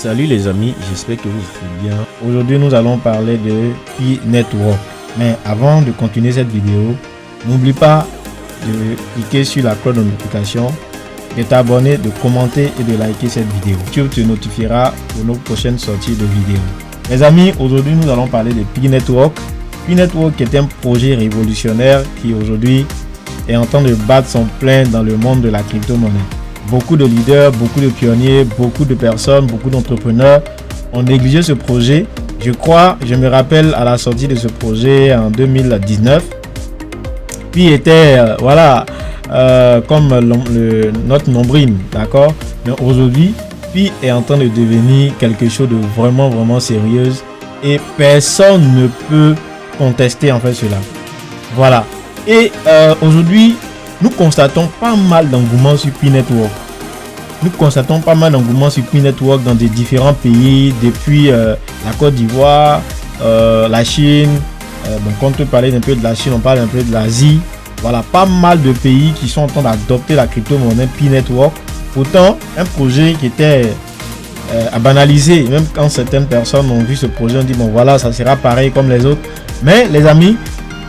Salut les amis, j'espère que vous allez bien. Aujourd'hui nous allons parler de Pi Network. Mais avant de continuer cette vidéo, n'oublie pas de cliquer sur la cloche de notification, de t'abonner, de commenter et de liker cette vidéo. YouTube te notifiera pour nos prochaines sorties de vidéos. Les amis, aujourd'hui nous allons parler de Pi Network. Pi Network est un projet révolutionnaire qui aujourd'hui est en train de battre son plein dans le monde de la crypto-monnaie. Beaucoup de leaders, beaucoup de pionniers, beaucoup de personnes, beaucoup d'entrepreneurs ont négligé ce projet. Je me rappelle à la sortie de ce projet en 2019. Pi était, comme notre nombril, d'accord? Mais aujourd'hui, Pi est en train de devenir quelque chose de vraiment sérieux et personne ne peut contester en fait cela. Voilà. Et aujourd'hui, nous constatons pas mal d'engouement sur Pi Network. Nous constatons pas mal d'engouement sur Pi Network dans des différents pays, depuis la Côte d'Ivoire, la Chine. Quand on peut parler un peu de la Chine, on parle un peu de l'Asie. Voilà, pas mal de pays qui sont en train d'adopter la crypto-monnaie Pi Network. Pourtant, un projet qui était à banaliser, même quand certaines personnes ont vu ce projet, on dit bon voilà, ça sera pareil comme les autres. Mais les amis,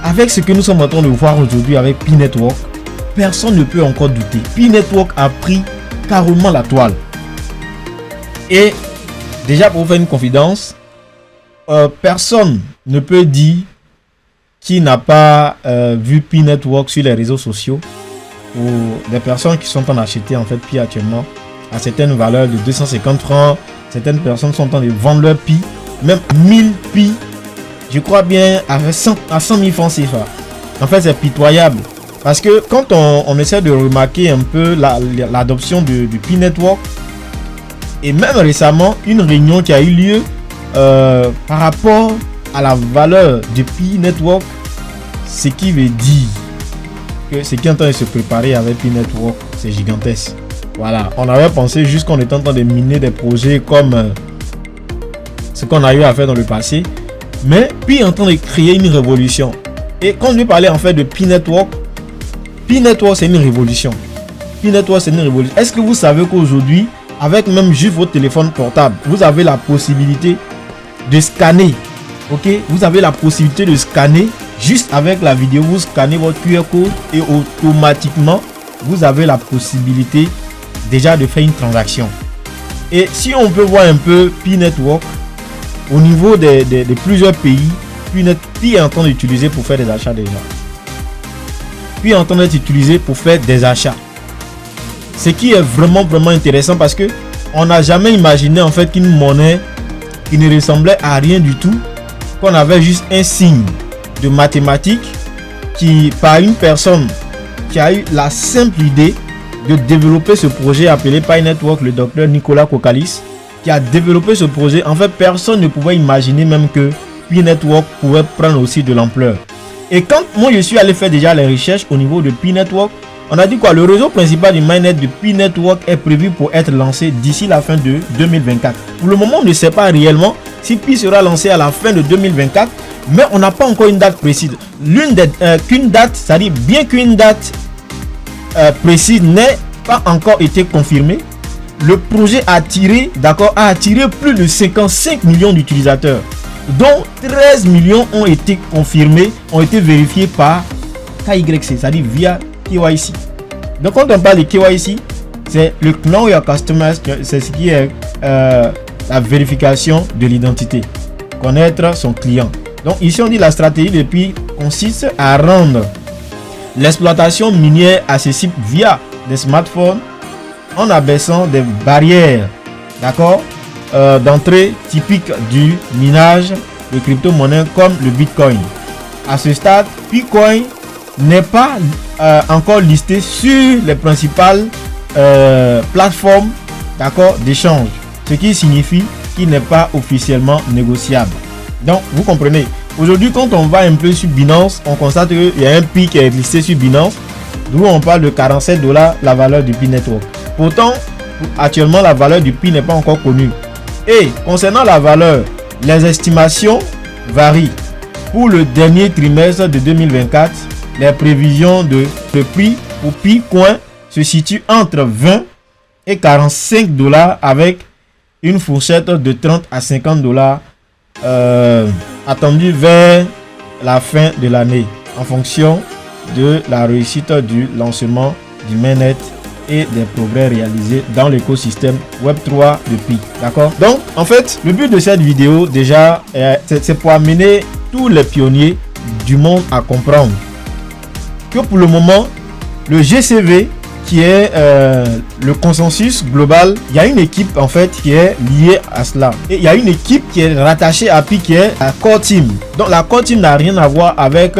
avec ce que nous sommes en train de voir aujourd'hui avec Pi Network, personne ne peut encore douter. Pi Network a pris carrément la toile. Et déjà pour vous faire une confidence, personne ne peut dire qui n'a pas vu Pi Network sur les réseaux sociaux, ou des personnes qui sont en train d'acheter en fait Pi actuellement à certaines valeurs de 250 francs. Certaines personnes sont en train de vendre leur Pi, même 1000 Pi, je crois bien à 100 000 francs CFA. En fait c'est pitoyable. Parce que quand on essaie de remarquer un peu l'adoption du Pi Network, et même récemment, une réunion qui a eu lieu par rapport à la valeur du Pi Network, ce qui veut dire que ce qui est en train de se préparer avec Pi Network, c'est gigantesque. Voilà, on avait pensé juste qu'on était en train de miner des projets comme ce qu'on a eu à faire dans le passé, mais Pi est en train de créer une révolution. Et quand je vais parler en fait de Pi Network, Pi Network c'est une révolution. Pi Network c'est une révolution. Est-ce que vous savez qu'aujourd'hui, avec même juste votre téléphone portable, vous avez la possibilité de scanner. Ok, vous avez la possibilité de scanner juste avec la vidéo. Vous scannez votre QR code et automatiquement vous avez la possibilité déjà de faire une transaction. Et si on peut voir un peu Pi Network au niveau de plusieurs pays, Pi est en train d'utiliser pour faire des achats déjà. Puis en train d'être utilisé pour faire des achats. Ce qui est vraiment intéressant parce que on n'a jamais imaginé en fait qu'une monnaie qui ne ressemblait à rien du tout, qu'on avait juste un signe de mathématiques, qui par une personne qui a eu la simple idée de développer ce projet appelé Pi Network, le docteur Nicolas Kokalis, qui a développé ce projet. En fait, personne ne pouvait imaginer même que Pi Network pouvait prendre aussi de l'ampleur. Et quand moi je suis allé faire déjà les recherches au niveau de Pi Network, on a dit quoi? Le réseau principal du mainnet de Pi Network est prévu pour être lancé d'ici la fin de 2024. Pour le moment, on ne sait pas réellement si Pi sera lancé à la fin de 2024, mais on n'a pas encore une date précise. Qu'une date, c'est-à-dire bien qu'une date précise n'ait pas encore été confirmée, le projet a attiré plus de 55 millions d'utilisateurs, dont 13 millions ont été confirmés, ont été vérifiés par KYC, c'est-à-dire via KYC. Donc quand on parle de KYC, c'est le Know Your Customers, c'est ce qui est la vérification de l'identité, connaître son client. Donc ici on dit la stratégie de Pi consiste à rendre l'exploitation minière accessible via des smartphones en abaissant des barrières, d'accord, d'entrée typique du minage de crypto-monnaies comme le Bitcoin. À ce stade, Bitcoin n'est pas encore listé sur les principales plateformes, d'accord, d'échange, ce qui signifie qu'il n'est pas officiellement négociable. Donc vous comprenez, aujourd'hui quand on va un peu sur Binance, on constate qu'il y a un Pi qui est listé sur Binance, d'où on parle de 47 $ la valeur du Pi Network. Pourtant actuellement la valeur du Pi n'est pas encore connue. Et concernant la valeur, les estimations varient. Pour le dernier trimestre de 2024, les prévisions de prix pour Pi Coin se situent entre 20 et 45 $ avec une fourchette de 30 à 50 dollars attendue vers la fin de l'année en fonction de la réussite du lancement du mainnet et des progrès réalisés dans l'écosystème Web3 de Pi. D'accord? Donc, en fait, le but de cette vidéo, déjà, c'est pour amener tous les pionniers du monde à comprendre que pour le moment, le GCV, qui est le consensus global, il y a une équipe en fait qui est liée à cela. Et il y a une équipe qui est rattachée à Pi, qui est la Core Team. Donc la Core Team n'a rien à voir avec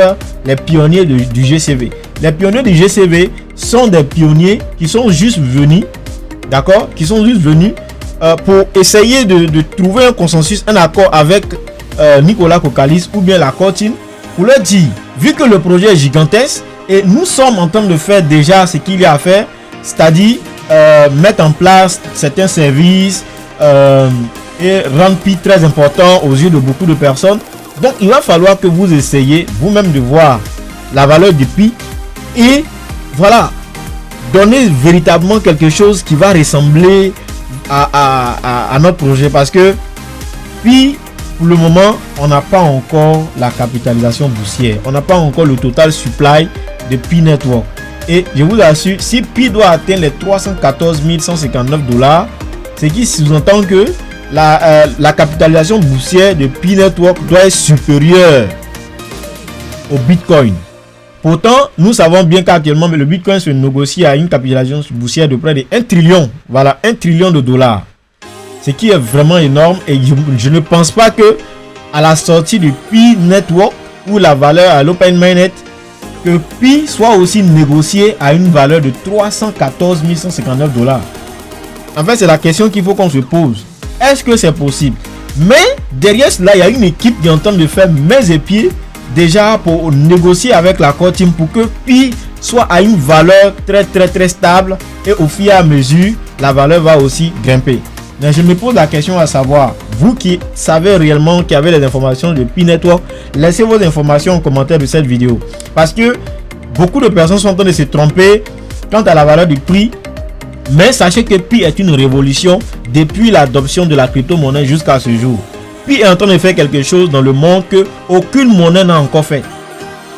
les pionniers du GCV. Les pionniers du GCV sont des pionniers qui sont juste venus, d'accord, qui sont juste venus pour essayer de trouver un consensus, un accord avec Nicolas Kokkalis ou bien la Core Team, pour leur dire, vu que le projet est gigantesque, et nous sommes en train de faire déjà ce qu'il y a à faire, c'est-à-dire mettre en place certains services et rendre Pi très important aux yeux de beaucoup de personnes. Donc il va falloir que vous essayiez vous-même de voir la valeur du Pi et voilà, donner véritablement quelque chose qui va ressembler à notre projet, parce que Pi, pour le moment, on n'a pas encore la capitalisation boursière, on n'a pas encore le total supply de Pi Network. Et je vous assure, si Pi doit atteindre les 314 159 dollars, ce qui sous-entend que la capitalisation boursière de Pi Network doit être supérieure au Bitcoin. Pourtant, nous savons bien qu'actuellement le Bitcoin se négocie à une capitalisation boursière de près de 1 trillion. Voilà, 1 trillion de dollars. Ce qui est vraiment énorme, et je ne pense pas que à la sortie du Pi Network ou la valeur à l'Open Mainnet, que Pi soit aussi négocié à une valeur de 314 159 dollars. En fait, c'est la question qu'il faut qu'on se pose. Est-ce que c'est possible? Mais derrière cela, il y a une équipe qui est en train de faire mains et pieds déjà pour négocier avec la Core Team pour que Pi soit à une valeur très stable, et au fur et à mesure, la valeur va aussi grimper. Mais je me pose la question à savoir, vous qui savez réellement, qui avez les informations de Pi Network, laissez vos informations en commentaire de cette vidéo. Parce que beaucoup de personnes sont en train de se tromper quant à la valeur du prix. Mais sachez que Pi est une révolution depuis l'adoption de la crypto-monnaie jusqu'à ce jour. Pi est en train de faire quelque chose dans le monde que aucune monnaie n'a encore fait.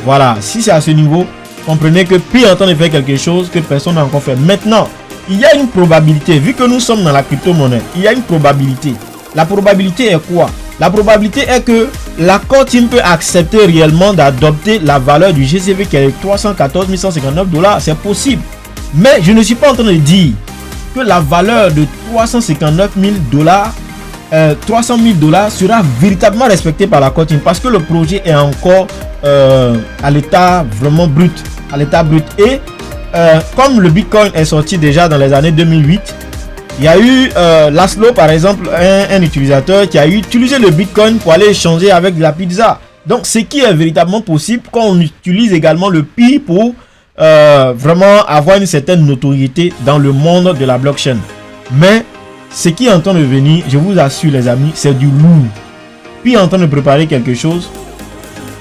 Voilà, si c'est à ce niveau, comprenez que Pi est en train de faire quelque chose que personne n'a encore fait. Maintenant, il y a une probabilité, vu que nous sommes dans la crypto-monnaie, il y a une probabilité. La probabilité est quoi? La probabilité est que la Core Team peut accepter réellement d'adopter la valeur du GCV qui est de 314 159 dollars. C'est possible. Mais je ne suis pas en train de dire que la valeur de 359 000 dollars, 300 000 dollars sera véritablement respectée par la Core Team, parce que le projet est encore à l'état vraiment brut. À l'état brut. Et comme le Bitcoin est sorti déjà dans les années 2008, il y a eu Laszlo par exemple, un utilisateur qui a utilisé le Bitcoin pour aller échanger avec de la pizza. Donc ce qui est véritablement possible quand on utilise également le Pi pour vraiment avoir une certaine notoriété dans le monde de la blockchain. Mais ce qui est en train de venir, je vous assure les amis, c'est du lourd. Pi est en train de préparer quelque chose.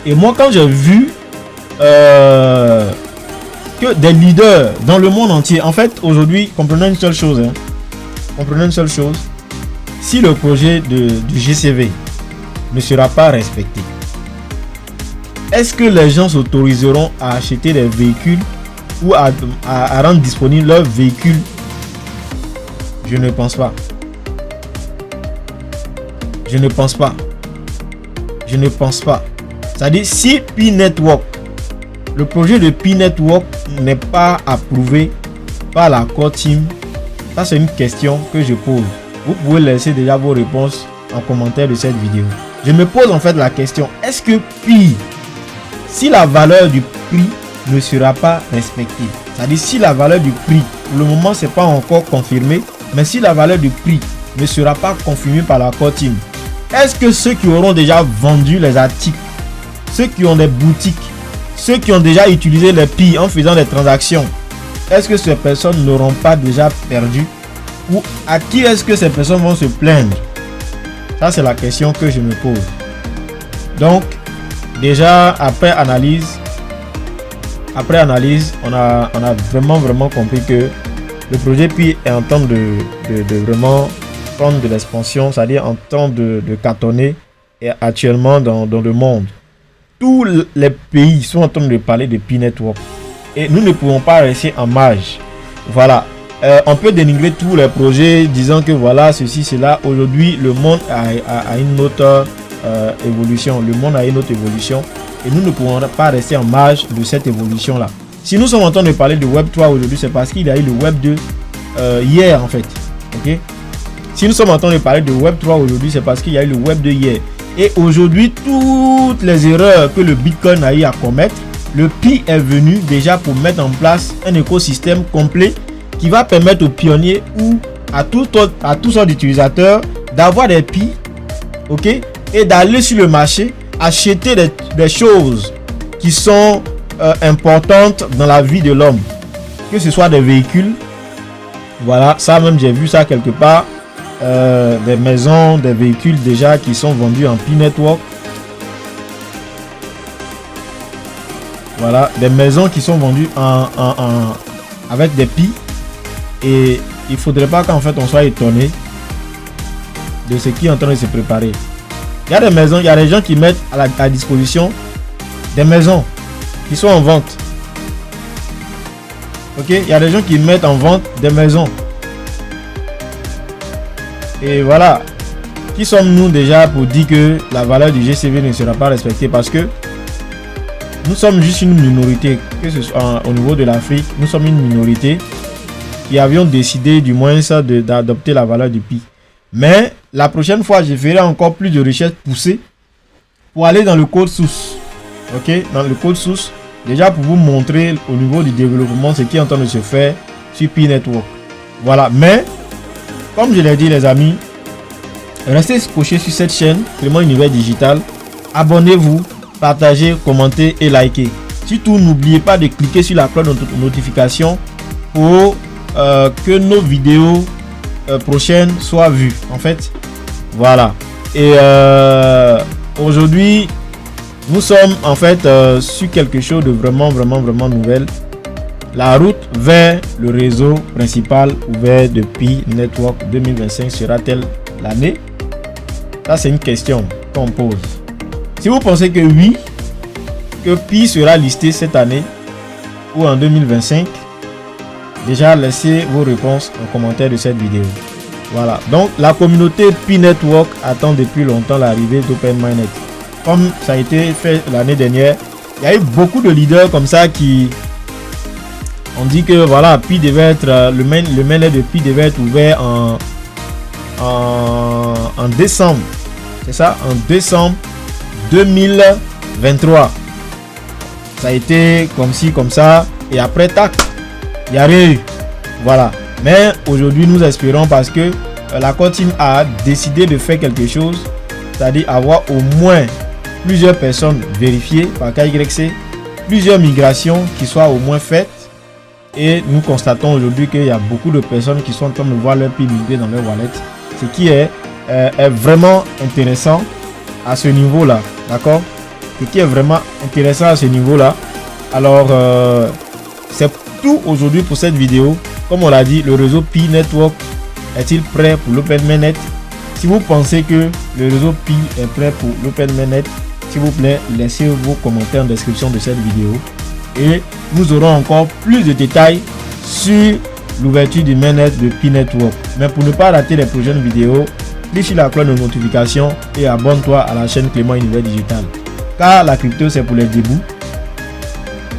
Et moi quand j'ai vu que des leaders dans le monde entier, en fait aujourd'hui, comprenez une seule chose, comprenez une seule chose, si le projet du GCV ne sera pas respecté, est-ce que les gens s'autoriseront à acheter des véhicules ou à rendre disponibles leurs véhicules? Je ne pense pas. Je ne pense pas. Je ne pense pas. C'est-à-dire, si Pi Network, le projet de Pi Network n'est pas approuvé par la Core Team, ça c'est une question que je pose. Vous pouvez laisser déjà vos réponses en commentaire de cette vidéo. Je me pose en fait la question, est-ce que Pi, si la valeur du prix ne sera pas respectée, c'est-à-dire si la valeur du prix, pour le moment c'est pas encore confirmé, mais si la valeur du prix ne sera pas confirmée par la Core Team, est-ce que ceux qui auront déjà vendu les articles, ceux qui ont des boutiques, ceux qui ont déjà utilisé les Pi en faisant des transactions, est-ce que ces personnes n'auront pas déjà perdu? Ou à qui est-ce que ces personnes vont se plaindre? Ça c'est la question que je me pose. Donc déjà après analyse, on a vraiment compris que le projet Pi est en train de vraiment train de l'expansion, c'est-à-dire en train de cartonner actuellement dans le monde. Tous les pays sont en train de parler de Pi Network. Et nous ne pouvons pas rester en marge. Voilà. On peut dénigrer tous les projets disant que voilà, ceci, cela. Aujourd'hui, le monde a une autre évolution. Le monde a une autre évolution. Et nous ne pouvons pas rester en marge de cette évolution-là. Si nous sommes en train de parler de Web 3 aujourd'hui, c'est parce qu'il y a eu le Web 2 hier en fait. Ok. Si nous sommes en train de parler de Web 3 aujourd'hui, c'est parce qu'il y a eu le Web 2 hier. Et aujourd'hui, toutes les erreurs que le Bitcoin a eu à commettre, le Pi est venu déjà pour mettre en place un écosystème complet qui va permettre aux pionniers ou à tous sortes d'utilisateurs d'avoir des Pi, ok, et d'aller sur le marché acheter des choses qui sont importantes dans la vie de l'homme, que ce soit des véhicules, voilà, ça même j'ai vu ça quelque part, des maisons, des véhicules déjà qui sont vendus en Pi Network. Voilà, des maisons qui sont vendues avec des Pi. Et il faudrait pas qu'en fait on soit étonné de ce qui est en train de se préparer. Il y a des maisons, il y a des gens qui mettent à disposition des maisons qui sont en vente. Ok, il y a des gens qui mettent en vente des maisons. Et voilà, qui sommes-nous déjà pour dire que la valeur du GCV ne sera pas respectée? Parce que nous sommes juste une minorité, que ce soit au niveau de l'Afrique, nous sommes une minorité qui avions décidé du moins ça d'adopter la valeur du Pi. Mais la prochaine fois, je ferai encore plus de recherches poussées pour aller dans le code source. Ok, dans le code source, déjà pour vous montrer au niveau du développement ce qui est en train de se faire sur Pi Network. Voilà, mais comme je l'ai dit les amis, restez scotchés sur cette chaîne Clément Univers Digital. Abonnez-vous, partagez, commentez et likez. Surtout, n'oubliez pas de cliquer sur la cloche de notification pour que nos vidéos prochaines soient vues. En fait, voilà. Et aujourd'hui, nous sommes en fait sur quelque chose de vraiment nouvelle. La route vers le réseau principal ouvert de Pi Network 2025 sera-t-elle l'année? Ça, c'est une question qu'on pose. Si vous pensez que oui, que Pi sera listé cette année ou en 2025, déjà laissez vos réponses en commentaire de cette vidéo. Voilà, donc la communauté Pi Network attend depuis longtemps l'arrivée d'OpenMyNet. Comme ça a été fait l'année dernière, il y a eu beaucoup de leaders comme ça qui ont dit que voilà, Pi devait être le mainnet de Pi devait être ouvert en décembre. C'est ça, en décembre 2023. Ça a été comme ci, comme ça, et après tac, il n'y a rien eu. Voilà. Mais aujourd'hui, nous espérons parce que la Core Team a décidé de faire quelque chose, c'est-à-dire avoir au moins plusieurs personnes vérifiées par KYC, plusieurs migrations qui soient au moins faites. Et nous constatons aujourd'hui qu'il y a beaucoup de personnes qui sont en train de voir leur Pi migrer dans leur wallet, ce qui est vraiment intéressant à ce niveau-là, d'accord? Ce qui est vraiment intéressant à ce niveau-là. Alors, c'est tout aujourd'hui pour cette vidéo. Comme on l'a dit, le réseau Pi Network est-il prêt pour l'OpenMyNet? Si vous pensez que le réseau Pi est prêt pour l'OpenMyNet, s'il vous plaît, laissez vos commentaires en description de cette vidéo. Et nous aurons encore plus de détails sur l'ouverture du mainnet de Pi Network. Mais pour ne pas rater les prochaines vidéos, clique sur la cloche de notification et abonne-toi à la chaîne Clément Univers Digital. Car la crypto, c'est pour les débuts.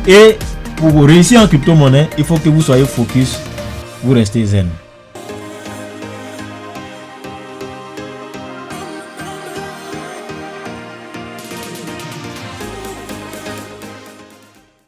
Et pour réussir en crypto-monnaie, il faut que vous soyez focus, vous restez zen.